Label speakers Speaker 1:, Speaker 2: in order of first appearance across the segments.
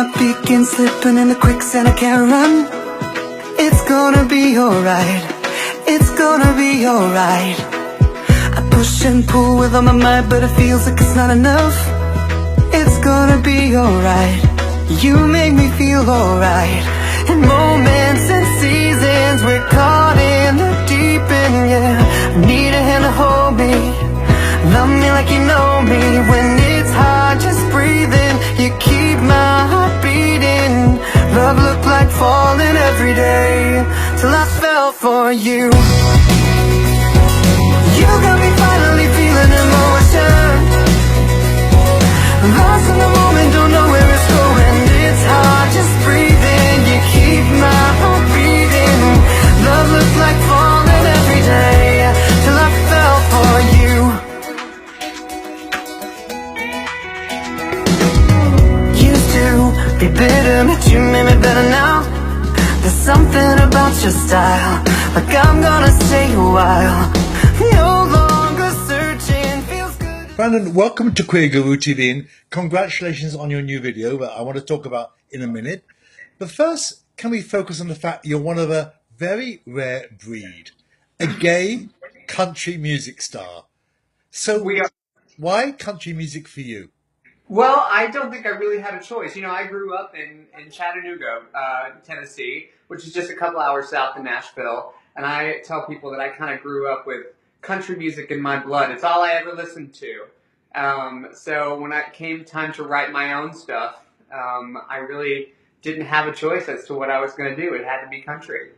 Speaker 1: heart begins slipping in the quicksand, I can't run. It's gonna be alright. It's gonna be alright. I push and pull with all my might, but it feels like it's not enough. It's gonna be alright. You make me feel alright. In moments and seasons, we're caught in the deep end, yeah. I need a hand to hold me. Love me like you know me. When it's hard, just breathe in. You keep my heart beating. Love looked like falling every day, till I fell for you. You got me finally feeling emotion. Lost in the moment, don't know where it's going. It's hard, just breathe in. You keep my heart beating. Love looks like falling every day, till I fell for you. Used to be bitter, but you made me better now. There's something about your style, like I'm gonna stay a while. No longer searching, feels good.
Speaker 2: Brandon, welcome to Queer Guru TV, and congratulations on your new video that I want to talk about in a minute. But first, can we focus on the fact you're one of a very rare breed, a gay country music star. So why country music for you?
Speaker 3: Well, I don't think I really had a choice. You know, I grew up in Chattanooga, Tennessee, which is just a couple hours south of Nashville. And I tell people that I kind of grew up with country music in my blood. It's all I ever listened to. So when it came time to write my own stuff, I really didn't have a choice as to what I was going to do. It had to be country.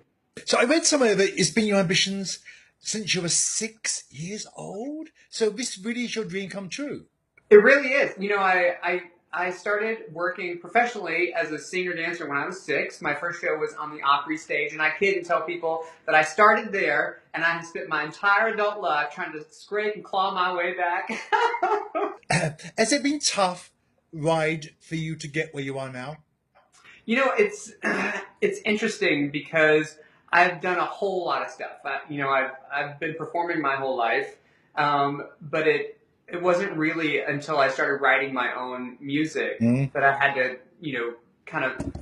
Speaker 2: So I read somewhere that it's been your ambitions since you were 6 years old. So this really is your dream come true.
Speaker 3: It really is. You know, I started working professionally as a singer-dancer when I was 6. My first show was on the Opry stage, and I kid and tell people that I started there, and I have spent my entire adult life trying to scrape and claw my way back.
Speaker 2: Has it been tough ride for you to get where you are now?
Speaker 3: You know, it's interesting because I've done a whole lot of stuff. I've been performing my whole life, but it wasn't really until I started writing my own music that I had to, kind of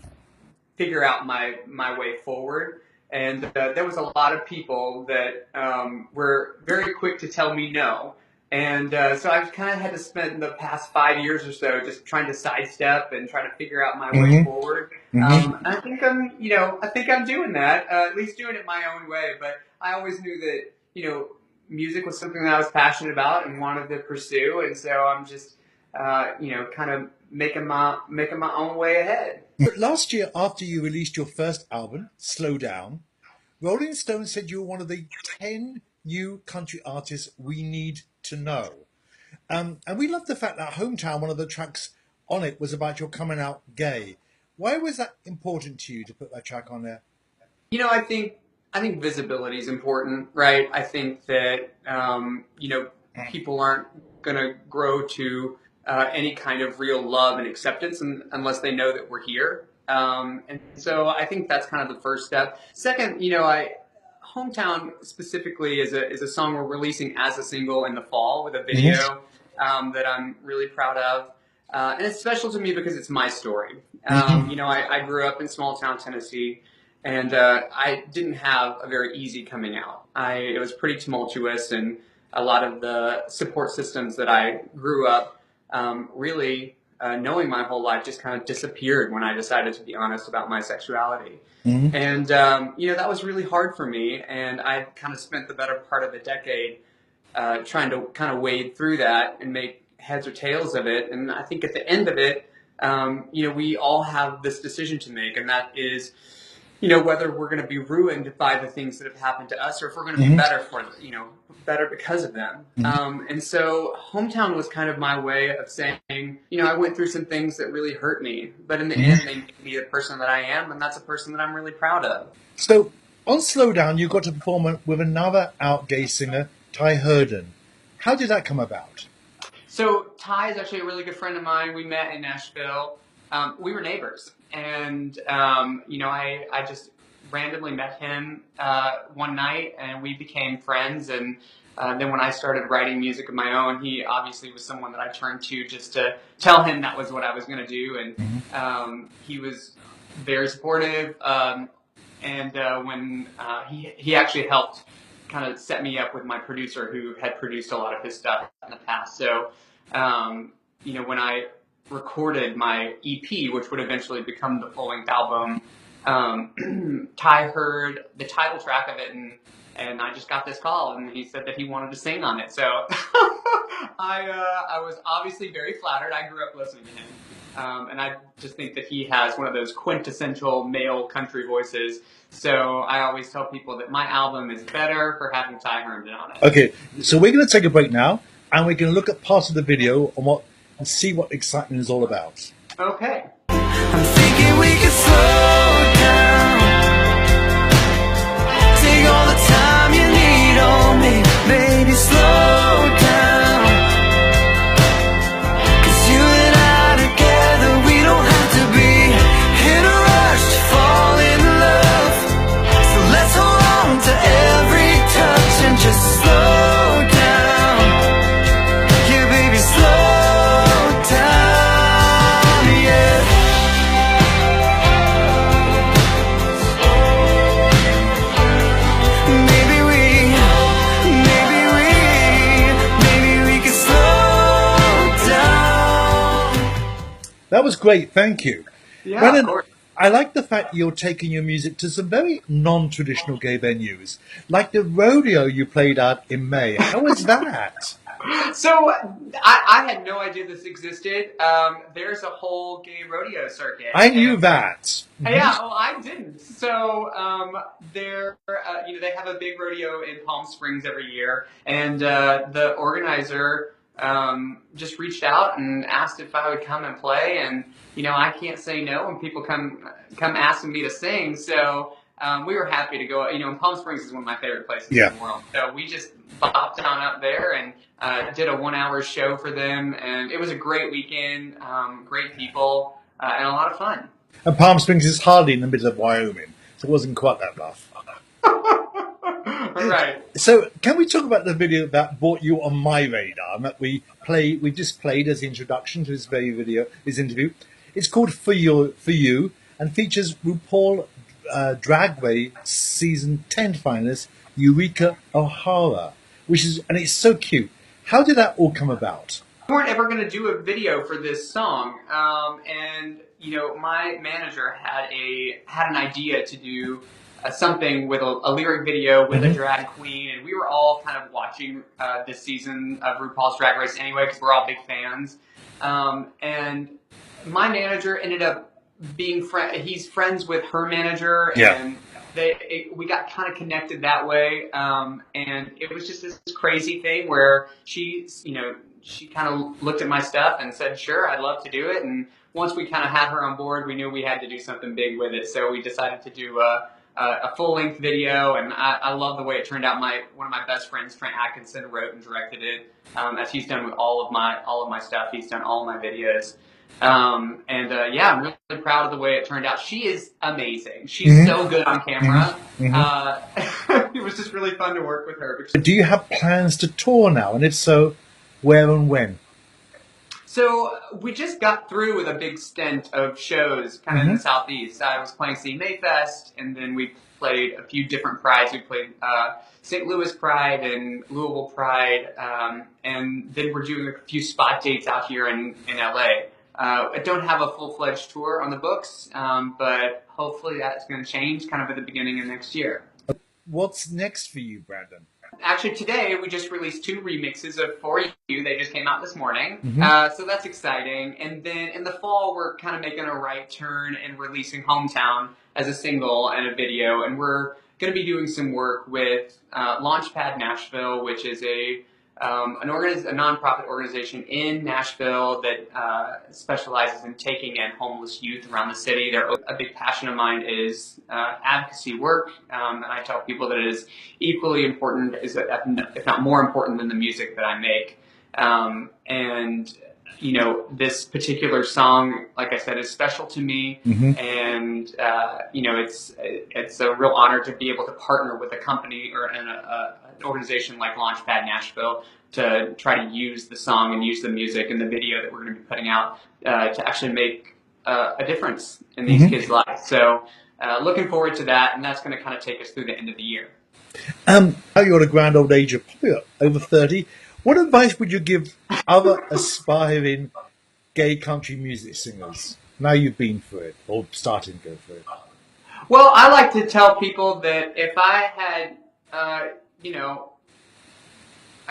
Speaker 3: figure out my way forward. And there was a lot of people that were very quick to tell me no. And so I've kind of had to spend the past 5 years or so just trying to sidestep and try to figure out my way forward. I think I'm doing that, at least doing it my own way. But I always knew that, music was something that I was passionate about and wanted to pursue, and so I'm just, kind of making my own way ahead.
Speaker 2: But last year, after you released your first album, Slow Down, Rolling Stone said you were one of the 10 new country artists we need to know. And we love the fact that Hometown, one of the tracks on it, was about your coming out gay. Why was that important to you to put that track on there?
Speaker 3: I think visibility is important, right? I think that, people aren't going to grow to any kind of real love and acceptance unless they know that we're here. And so I think that's kind of the first step. Second, Hometown specifically is a song we're releasing as a single in the fall with a video that I'm really proud of. And it's special to me because it's my story. I grew up in small town Tennessee. And I didn't have a very easy coming out. It was pretty tumultuous, and a lot of the support systems that I grew up really knowing my whole life just kind of disappeared when I decided to be honest about my sexuality. And, that was really hard for me, and I kind of spent the better part of a decade trying to kind of wade through that and make heads or tails of it. And I think at the end of it, we all have this decision to make, and that is, whether we're going to be ruined by the things that have happened to us or if we're going to be better better because of them. And so Hometown was kind of my way of saying, I went through some things that really hurt me, but in the end, they made me the person that I am, and that's a person that I'm really proud of.
Speaker 2: So on Slow Down, you got to perform with another out gay singer, Ty Herden. How did that come about?
Speaker 3: So Ty is actually a really good friend of mine. We met in Nashville. We were neighbors, and I just randomly met him one night, and we became friends. And then when I started writing music of my own, he obviously was someone that I turned to just to tell him that was what I was going to do. And he was very supportive. And when he actually helped kind of set me up with my producer, who had produced a lot of his stuff in the past. So, when I recorded my EP, which would eventually become the full-length album, Ty heard the title track of it, and I just got this call, and he said that he wanted to sing on it. So I was obviously very flattered. I grew up listening to him. And I just think that he has one of those quintessential male country voices. So I always tell people that my album is better for having Ty Herndon on it.
Speaker 2: Okay, so we're going to take a break now, and we're going to look at parts of the video and see what excitement is all about.
Speaker 3: Okay.
Speaker 1: I'm thinking we could slow down. Take all the time you need on me, baby, slow down. 'Cause you and I together, we don't have to be in a rush to fall in love. So let's hold on to every touch and just slow down. Yeah, baby, slow down, yeah. Maybe we can slow down.
Speaker 2: That was great, thank you.
Speaker 3: Yeah,
Speaker 2: Brandon,
Speaker 3: of course.
Speaker 2: I like the fact you're taking your music to some very non-traditional gay venues, like the rodeo you played at in May. How was that?
Speaker 3: So I had no idea this existed. There's a whole gay rodeo circuit.
Speaker 2: I knew that.
Speaker 3: Yeah, well, I didn't. So they have a big rodeo in Palm Springs every year, and the organizer just reached out and asked if I would come and play, and I can't say no when people come asking me to sing. So we were happy to go. And Palm Springs is one of my favorite places in the world. So we just bopped on up there and did a 1-hour show for them, and it was a great weekend, great people, and a lot of fun.
Speaker 2: And Palm Springs is hardly in the middle of Wyoming, so it wasn't quite that rough.
Speaker 3: Right.
Speaker 2: So can we talk about the video that brought you on my radar and that we just played as the introduction to this this interview? It's called For You and features RuPaul Drag Race Season 10 finalist Eureka O'Hara, and it's so cute. How did that all come about?
Speaker 3: We weren't ever going to do a video for this song, and my manager had an idea to do something with a lyric video with a drag queen, and we were all kind of watching this season of RuPaul's Drag Race anyway because we're all big fans. And my manager ended up being he's friends with her manager, and we got kind of connected that way. And it was just this crazy thing where she kind of looked at my stuff and said, "Sure, I'd love to do it." And once we kind of had her on board, we knew we had to do something big with it. So we decided to do a full-length video, and I love the way it turned out. One of my best friends, Trent Atkinson, wrote and directed it, as he's done with all of my stuff. He's done all of my videos. I'm really proud of the way it turned out. She is amazing. She's so good on camera. It was just really fun to work with her.
Speaker 2: Do you have plans to tour now? And if so, where and when?
Speaker 3: So we just got through with a big stint of shows kind of in the Southeast. I was playing C Mayfest, and then we played a few different prides. We played St. Louis Pride and Louisville Pride, and then we're doing a few spot dates out here in LA. I don't have a full-fledged tour on the books, but hopefully that's going to change kind of at the beginning of next year.
Speaker 2: What's next for you, Brandon?
Speaker 3: Actually, today we just released 2 remixes of For You. They just came out this morning, so that's exciting. And then in the fall, we're kind of making a right turn and releasing Hometown as a single and a video. And we're going to be doing some work with Launchpad Nashville, which is a nonprofit organization in Nashville that specializes in taking in homeless youth around the city. A big passion of mine is advocacy work, and I tell people that it is equally important, if not more important, than the music that I make. And this particular song, like I said, is special to me, and it's a real honor to be able to partner with a company or an organization like Launchpad Nashville to try to use the song and use the music and the video that we're going to be putting out to actually make a difference in these kids' lives. So looking forward to that, and that's going to kind of take us through the end of the year.
Speaker 2: You're at a grand old age of probably over 30. What advice would you give other aspiring gay country music singers now you've been through it or starting to go through it?
Speaker 3: Well, I like to tell people that if I had, I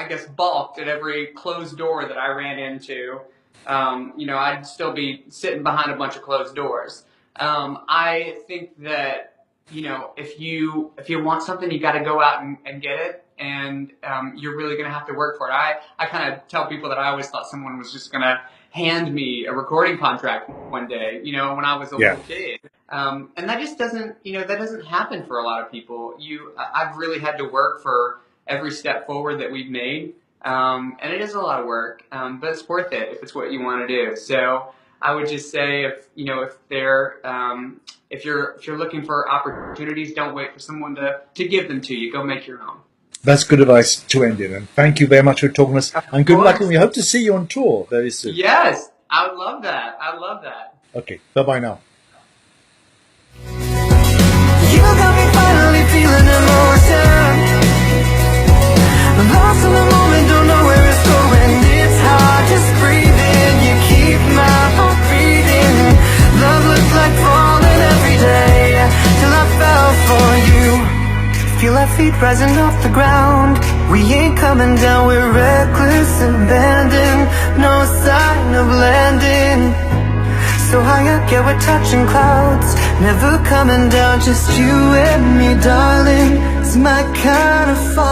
Speaker 3: guess balked at every closed door that I ran into, I'd still be sitting behind a bunch of closed doors. I think that, if you want something, you got to go out and get it. And you're really going to have to work for it. I kind of tell people that I always thought someone was just going to hand me a recording contract one day, when I was a little kid. And that just doesn't, that doesn't happen for a lot of people. I've really had to work for every step forward that we've made. And it is a lot of work, but it's worth it if it's what you want to do. So I would just say if you're looking for opportunities, don't wait for someone to give them to you. Go make your own.
Speaker 2: That's good advice to end in, and thank you very much for talking to us. And good luck, and we hope to see you on tour very soon.
Speaker 3: Yes, I would love that. I love that.
Speaker 2: Okay, bye-bye now.
Speaker 1: You got me finally feeling emotion. Lost in the moment, don't know where it's going. It's hard just breathing. You keep my heart beating. Love looks like falling every day till I fell for you. Feel our feet rising off the ground. We ain't coming down, we're reckless, abandoned. No sign of landing. So high up, yeah, we're touching clouds. Never coming down, just you and me, darling. It's my kind of fall.